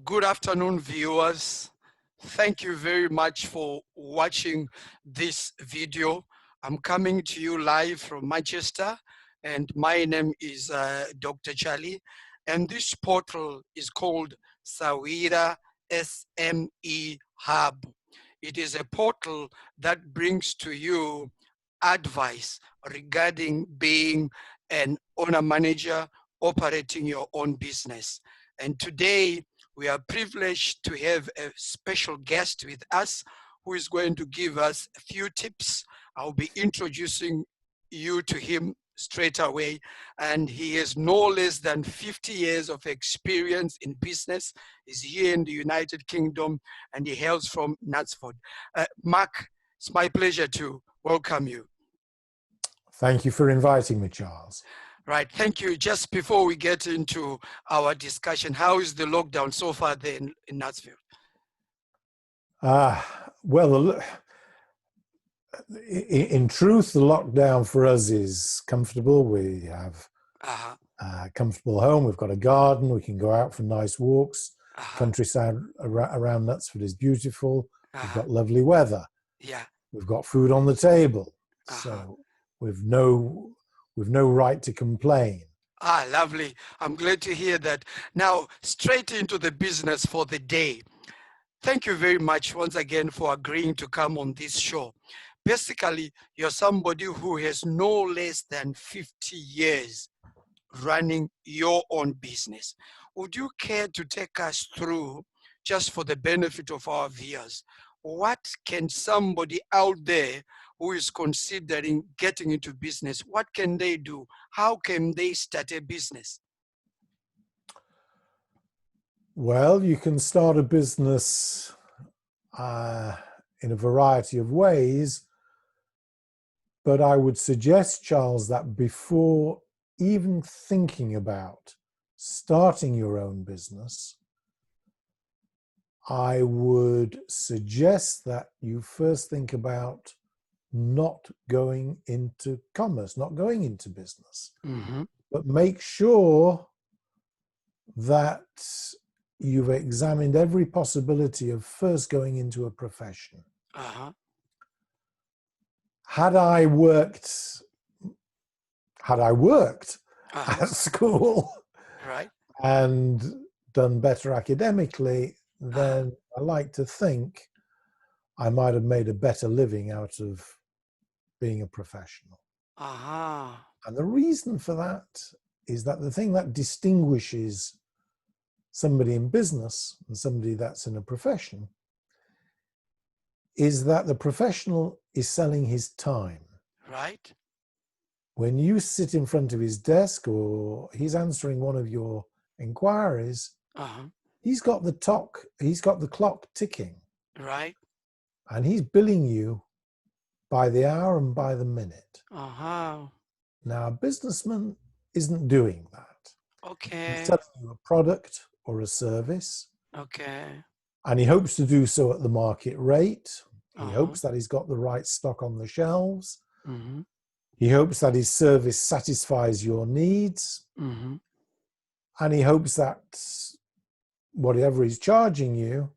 Good afternoon, viewers. Thank you very much for watching this video. I'm coming to you live from Manchester, and my name is Dr. Charlie, and this portal is called Sahwira SME Hub. It is a portal that brings to you advice regarding being an owner manager operating your own business. And today we are privileged to have a special guest with us who is going to give us a few tips. I'll be introducing you to him straight away, and he has no less than 50 years of experience in business. He's here in the United Kingdom and he hails from Knutsford. Mark, it's my pleasure to welcome you. Thank you for inviting me, Charles. Right, thank you. Just before we get into our discussion, how is the lockdown so far there in Knutsford? Well, in truth, the lockdown for us is comfortable. We have a comfortable home. We've got a garden. We can go out for nice walks. Countryside around Knutsford is beautiful. We've got lovely weather. Yeah. We've got food on the table. So we've no right to complain. Lovely. I'm glad to hear that. Now, straight into the business for the day. Thank you very much once again for agreeing to come on this show. Basically, you're somebody who has no less than 50 years running your own business. Would you care to take us through, just for the benefit of our viewers, what can somebody out there who is considering getting into business, what can they do? How can they start a business? Well, you can start a business in a variety of ways, but I would suggest, Charles, that before even thinking about starting your own business, I would suggest that you first think about not going into commerce, not going into business, but make sure that you've examined every possibility of first going into a profession. Had I worked at school and done better academically, then I like to think I might have made a better living out of being a professional. And the reason for that is that the thing that distinguishes somebody in business and somebody that's in a profession is that the professional is selling his time. Right. When you sit in front of his desk or he's answering one of your inquiries, he's got the clock ticking. Right. And he's billing you by the hour and by the minute. Now, a businessman isn't doing that. Okay. He's selling you a product or a service. Okay. And he hopes to do so at the market rate. He hopes that he's got the right stock on the shelves. He hopes that his service satisfies your needs. And he hopes that whatever he's charging you,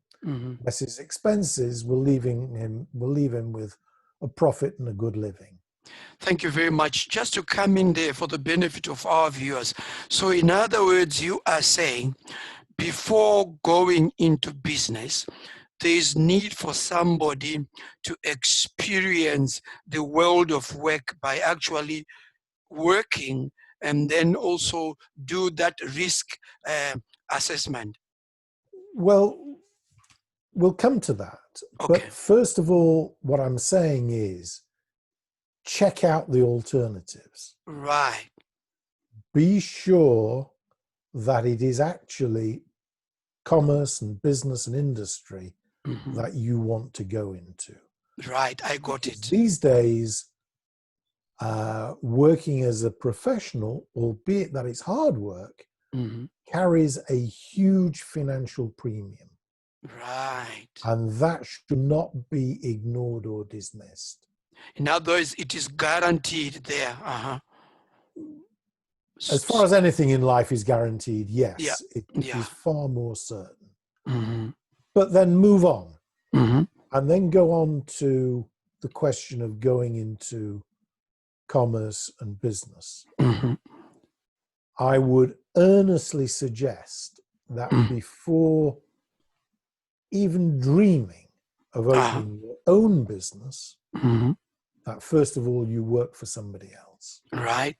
less his expenses, will leave him with a profit and a good living. Thank you very much. Just to come in there for the benefit of our viewers. So in other words, you are saying before going into business, there is need for somebody to experience the world of work by actually working and then also do that risk assessment. Well, we'll come to that. But first of all, what I'm saying is check out the alternatives. Right. Be sure that it is actually commerce and business and industry that you want to go into. Right, I got it. These days, working as a professional, albeit that it's hard work, carries a huge financial premium. Right. And that should not be ignored or dismissed. In other words, it is guaranteed there. As far as anything in life is guaranteed, yes, it is far more certain. but then move on Mm-hmm. and then go on to the question of going into commerce and business. Mm-hmm. I would earnestly suggest that before even dreaming of opening your own business, that first of all, you work for somebody else. Right.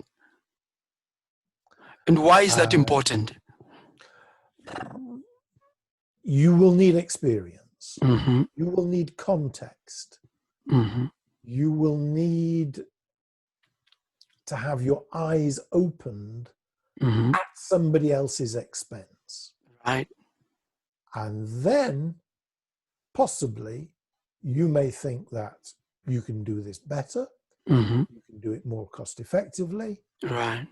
And why is that important? You will need experience. Mm-hmm. You will need context. Mm-hmm. You will need to have your eyes opened at somebody else's expense. Right. And then possibly you may think that you can do this better, you can do it more cost effectively, Right.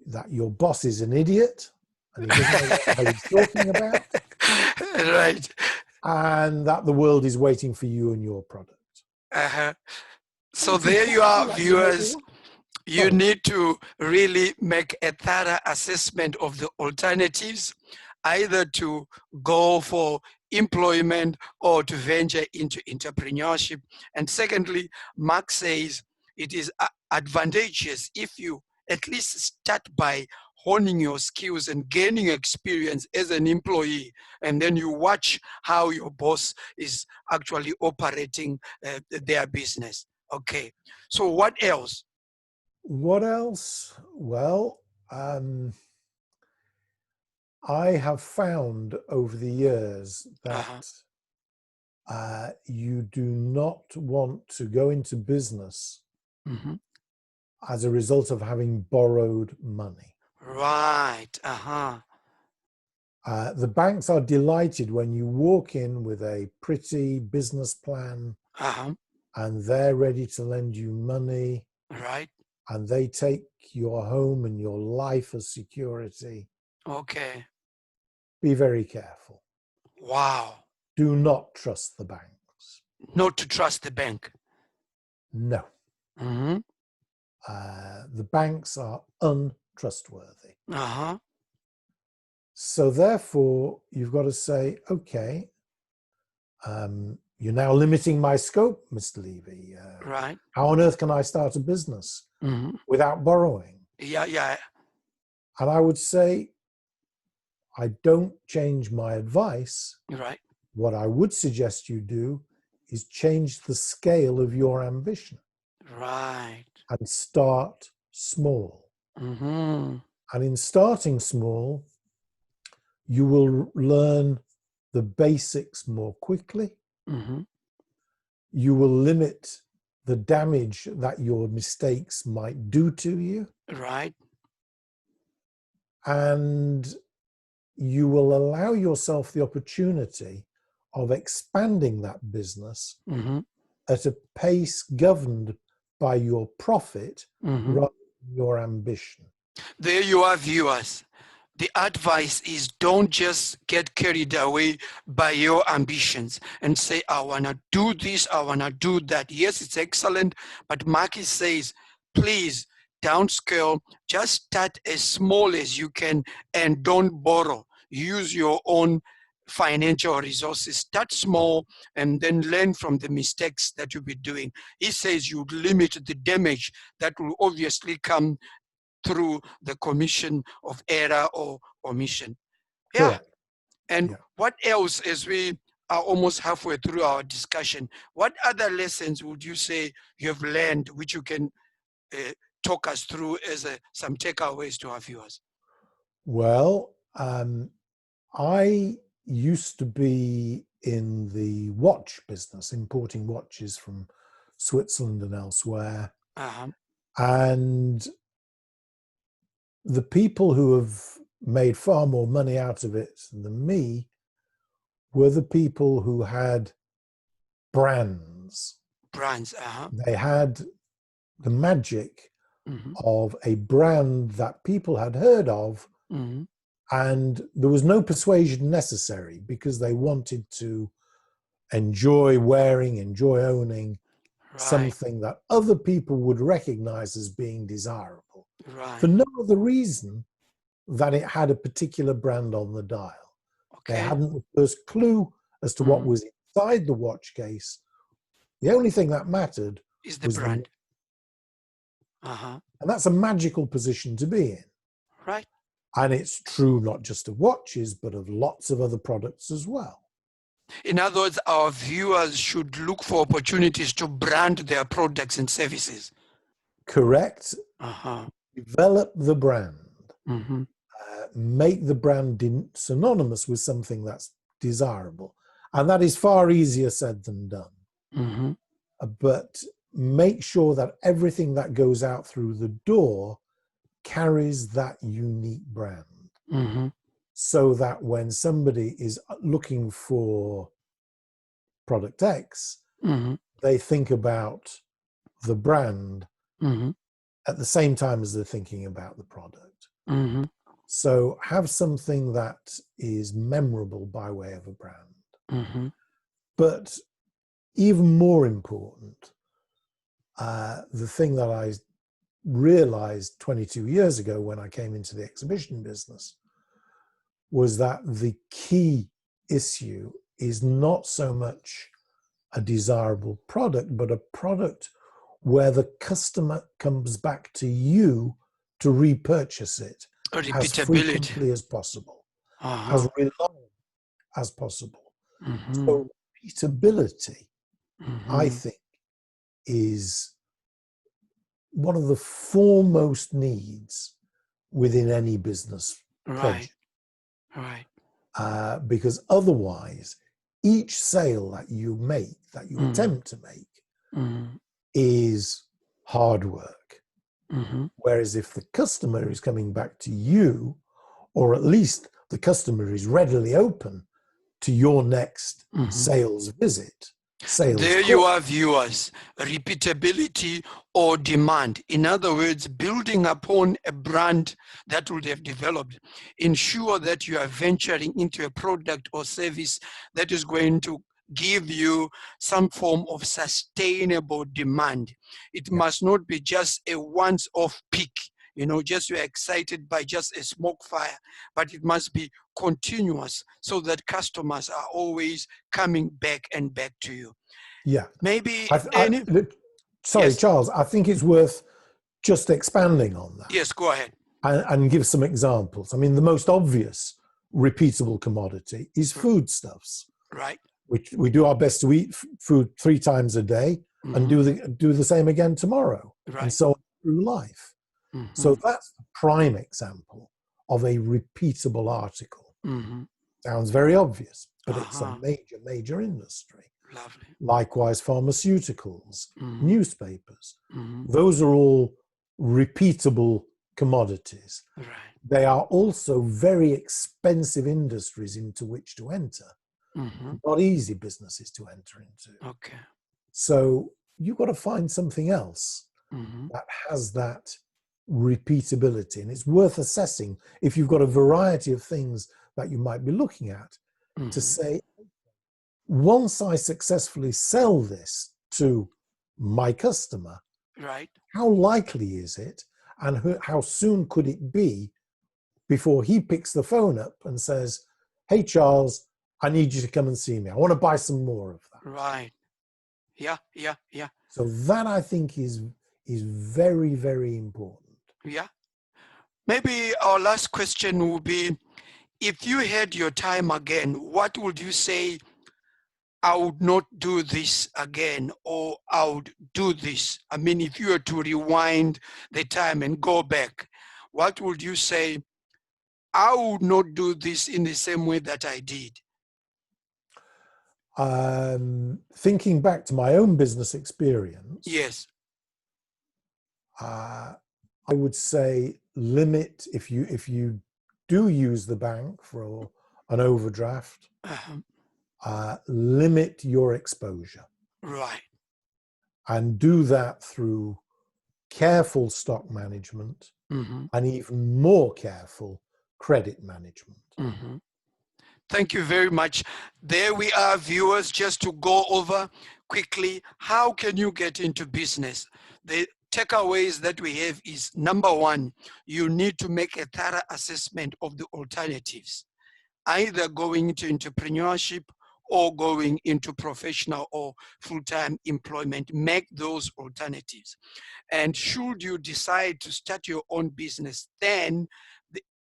that your boss is an idiot and he doesn't know what the hell he's talking about, Right. and that the world is waiting for you and your product. So there you are, viewers. You Sorry. need to really make a thorough assessment of the alternatives, either to go for employment or to venture into entrepreneurship. And secondly, Mark says it is advantageous if you at least start by honing your skills and gaining experience as an employee, and then you watch how your boss is actually operating their business. Okay, so what else? What else? Well, I have found over the years that you do not want to go into business as a result of having borrowed money. Right. The banks are delighted when you walk in with a pretty business plan and they're ready to lend you money. Right. And they take your home and your life as security. Okay. Be very careful. Wow. Do not trust the banks. Not to trust the bank. No. The banks are untrustworthy. So therefore, you've got to say, okay, you're now limiting my scope, Mr. Levy. Right. How on earth can I start a business without borrowing? Yeah. And I would say, I don't change my advice. Right. What I would suggest you do is change the scale of your ambition. Right. And start small. And in starting small, you will learn the basics more quickly. You will limit the damage that your mistakes might do to you. Right. And you will allow yourself the opportunity of expanding that business at a pace governed by your profit rather than your ambition. There you are, viewers. The advice is don't just get carried away by your ambitions and say, I want to do this, I want to do that. Yes, it's excellent, but Marky says, please downscale, just start as small as you can and don't borrow. Use your own financial resources. Start small and then learn from the mistakes that you'll be doing. He says you limit the damage that will obviously come through the commission of error or omission. Correct. And what else, as we are almost halfway through our discussion, what other lessons would you say you have learned which you can talk us through as some takeaways to our viewers? Well, I used to be in the watch business, importing watches from Switzerland and elsewhere. And the people who have made far more money out of it than me were the people who had brands. They had the magic of a brand that people had heard of, and there was no persuasion necessary because they wanted to enjoy wearing, enjoy owning something that other people would recognize as being desirable for no other reason than it had a particular brand on the dial. They Okay. hadn't the first clue as to what was inside the watch case. The only thing that mattered Is the was brand. and that's a magical position to be in. Right. And it's true not just of watches, but of lots of other products as well. In other words, our viewers should look for opportunities to brand their products and services. Correct. Develop the brand. Make the brand synonymous with something that's desirable. And that is far easier said than done. But make sure that everything that goes out through the door carries that unique brand. So that when somebody is looking for product X, they think about the brand at the same time as they're thinking about the product. So have something that is memorable by way of a brand. But even more important, the thing that I realized 22 years ago when I came into the exhibition business was that the key issue is not so much a desirable product, but a product where the customer comes back to you to repurchase it as frequently as possible, as reliable as possible. So repeatability, I think, is one of the foremost needs within any business project. Because otherwise, each sale that you make, that you attempt to make, is hard work. Whereas if the customer is coming back to you, or at least the customer is readily open to your next sales visit, there you are, viewers. Repeatability or demand. In other words, building upon a brand that would have developed. Ensure that you are venturing into a product or service that is going to give you some form of sustainable demand. It must not be just a once-off peak, you know, just you're excited by just a smoke fire, but it must be continuous so that customers are always coming back and back to you. Yeah. Maybe sorry, yes. Charles, I think it's worth just expanding on that. Yes, go ahead. And give some examples. I mean, the most obvious repeatable commodity is foodstuffs. Right. Which we do our best to eat food 3 times a day and do the same again tomorrow, and so on through life. So that's the prime example of a repeatable article. Sounds very obvious, but it's a major industry. Lovely. Likewise, pharmaceuticals, newspapers, those are all repeatable commodities. They are also very expensive industries into which to enter. Not easy businesses to enter into. So you've got to find something else that has that repeatability, and it's worth assessing if you've got a variety of things that you might be looking at to say, once I successfully sell this to my customer, how likely is it, and how soon could it be before he picks the phone up and says, "Hey Charles, I need you to come and see me. I want to buy some more of that." Yeah. So that, I think, is very, very important. Yeah. Maybe our last question will be, if you had your time again, what would you say? I would not do this again, or I would do this. I mean, if you were to rewind the time and go back, what would you say? I would not do this in the same way that I did. Thinking back to my own business experience, yes, I would say limit, if you do use the bank for an overdraft, limit your exposure. Right. And do that through careful stock management and even more careful credit management. Thank you very much. There we are, viewers. Just to go over quickly, how can you get into business? The takeaways that we have is, number one, you need to make a thorough assessment of the alternatives. either going into entrepreneurship or going into professional or full-time employment. Make those alternatives. And should you decide to start your own business, then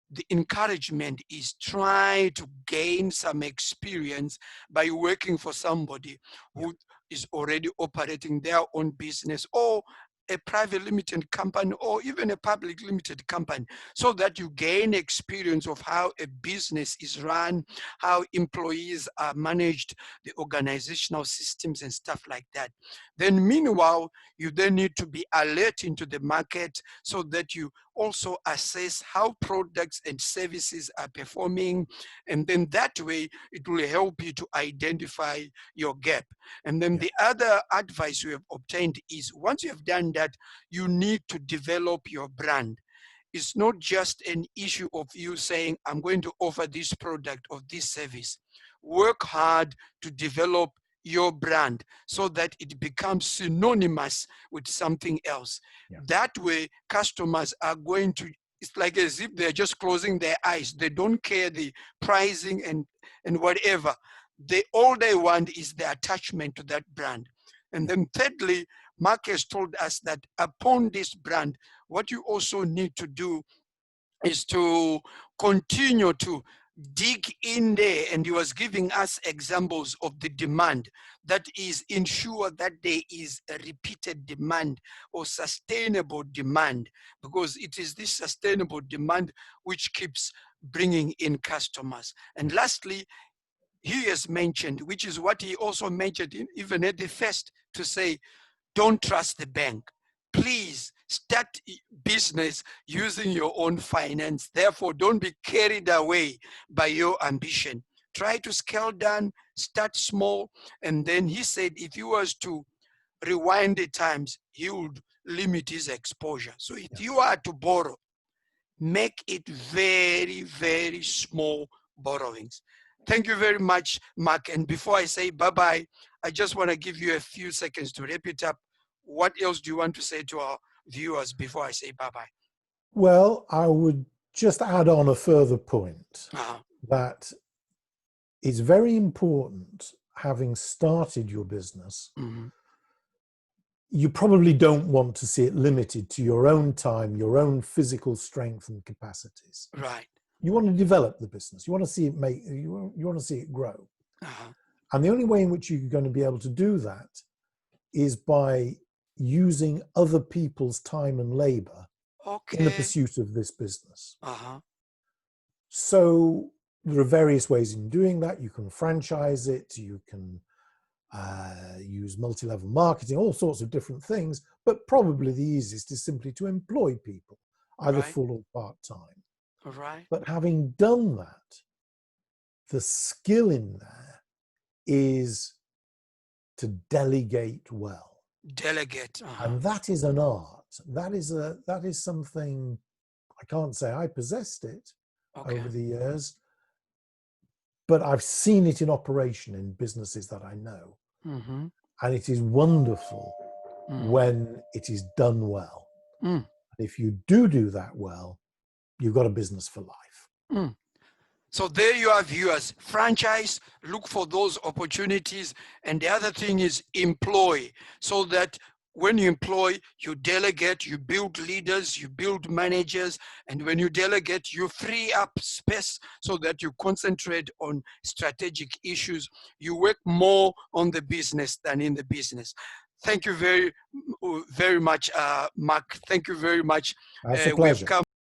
the encouragement is try to gain some experience by working for somebody who is already operating their own business, or a private limited company, or even a public limited company, so that you gain experience of how a business is run, how employees are managed, the organizational systems and stuff like that. Then meanwhile, you then need to be alert into the market so that you also assess how products and services are performing. And then that way, it will help you to identify your gap. And then the other advice we have obtained is, once you have done that, you need to develop your brand. It's not just an issue of you saying, I'm going to offer this product or this service. Work hard to develop your brand so that it becomes synonymous with something else. That way, customers are going to, it's like as if they're just closing their eyes. They don't care the pricing and whatever. All they want is the attachment to that brand. And then thirdly, Mark has told us that upon this brand, what you also need to do is to continue to dig in there, and he was giving us examples of the demand, that is, ensure that there is a repeated demand or sustainable demand, because it is this sustainable demand which keeps bringing in customers. And lastly, he has mentioned, which is what he also mentioned even at the first, to say, don't trust the bank. Please start business using your own finance. Therefore, don't be carried away by your ambition. Try to scale down, start small. And then he said, if he was to rewind the times, he would limit his exposure. So if you are to borrow, make it very, very small borrowings. Thank you very much, Mark. And before I say bye-bye, I just want to give you a few seconds to wrap it up. What else do you want to say to our viewers before I say bye-bye? Well, I would just add on a further point that it's very important, having started your business, you probably don't want to see it limited to your own time, your own physical strength and capacities. Right. You want to develop the business. You want to see it you want to see it grow. And the only way in which you're going to be able to do that is by using other people's time and labor in the pursuit of this business. So there are various ways in doing that. You can franchise it, you can use multi-level marketing, all sorts of different things, but probably the easiest is simply to employ people, either full or part-time. But having done that, the skill in there is to delegate well. Delegate. And that is an art. That is something, I can't say I possessed it over the years, but I've seen it in operation in businesses that I know. And it is wonderful when it is done well. And if you do that well, you've got a business for life. So there you are, viewers. Franchise, look for those opportunities. And the other thing is employ, so that when you employ, you delegate, you build leaders, you build managers. And when you delegate, you free up space so that you concentrate on strategic issues. You work more on the business than in the business. Thank you very, very much, Mark. Thank you very much. That's a pleasure.